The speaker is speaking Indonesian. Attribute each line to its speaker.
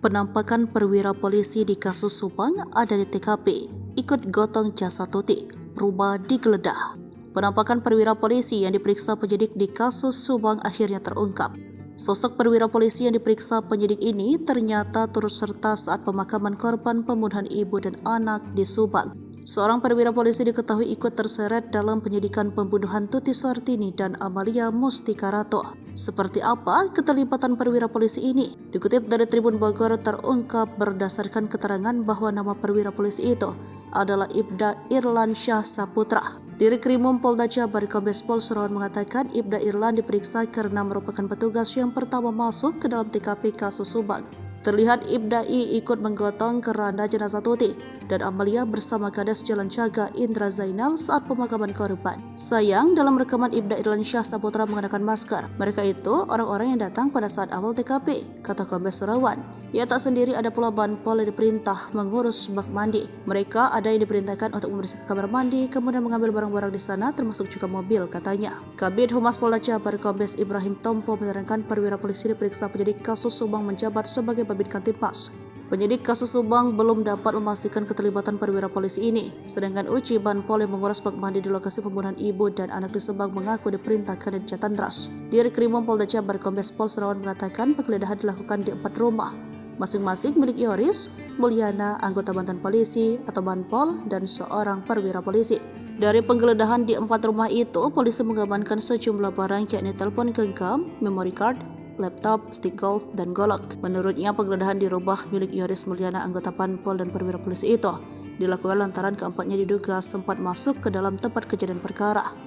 Speaker 1: Penampakan perwira polisi di kasus Subang ada di TKP, ikut gotong jasa Tuti, rumah digeledah. Penampakan perwira polisi yang diperiksa penyidik di kasus Subang akhirnya terungkap. Sosok perwira polisi yang diperiksa penyidik ini ternyata turut serta saat pemakaman korban pembunuhan ibu dan anak di Subang. Seorang perwira polisi diketahui ikut terseret dalam penyidikan pembunuhan Tuti Suartini dan Amalia Mustikarato. Seperti apa keterlibatan perwira polisi ini? Dikutip dari Tribun Bogor, terungkap berdasarkan keterangan bahwa nama perwira polisi itu adalah Ibda Irlan Syah Saputra. Dirkrimum Polda Jabar Kombes Pol Surawan mengatakan Ibda Irlan diperiksa karena merupakan petugas yang pertama masuk ke dalam TKP kasus Subang. Terlihat Ibda I ikut menggotong keranda jenazah Tuti dan Amalia bersama Kades Jalan Caga Indra Zainal saat pemakaman korban. Sayang, dalam rekaman Ibda Irlan Syah Saputra mengenakan masker. Mereka itu orang-orang yang datang pada saat awal TKP, kata Kombes Surawan. Ia tak sendiri, ada pula Banpol yang diperintah mengurus bak mandi. Mereka ada yang diperintahkan untuk membersihkan kamar mandi, kemudian mengambil barang-barang di sana termasuk juga mobil, katanya. Kabid Humas Polda Jabar Kombes Ibrahim Tompo menerangkan perwira polisi diperiksa penyidik kasus Subang menjabat sebagai Babin Kantipmas. Penyidik kasus Subang belum dapat memastikan keterlibatan perwira polisi ini. Sedangkan Uci Banpol yang mengurus bak mandi di lokasi pembunuhan ibu dan anak di Subang mengaku diperintahkan di Jatandras. Dirkrimum Polda Jabar Kombes Pol Surawan mengatakan penggeledahan dilakukan di 4 rumah, masing-masing milik Yoris, Mulyana, anggota bantuan polisi atau Banpol, dan seorang perwira polisi. Dari penggeledahan di 4 rumah itu, polisi mengamankan sejumlah barang yakni telepon genggam, memory card, laptop, stick golf, dan golok. Menurutnya, penggeledahan di rumah milik Yoris Mulyana, anggota Banpol dan perwira polisi itu dilakukan lantaran keempatnya diduga sempat masuk ke dalam tempat kejadian perkara.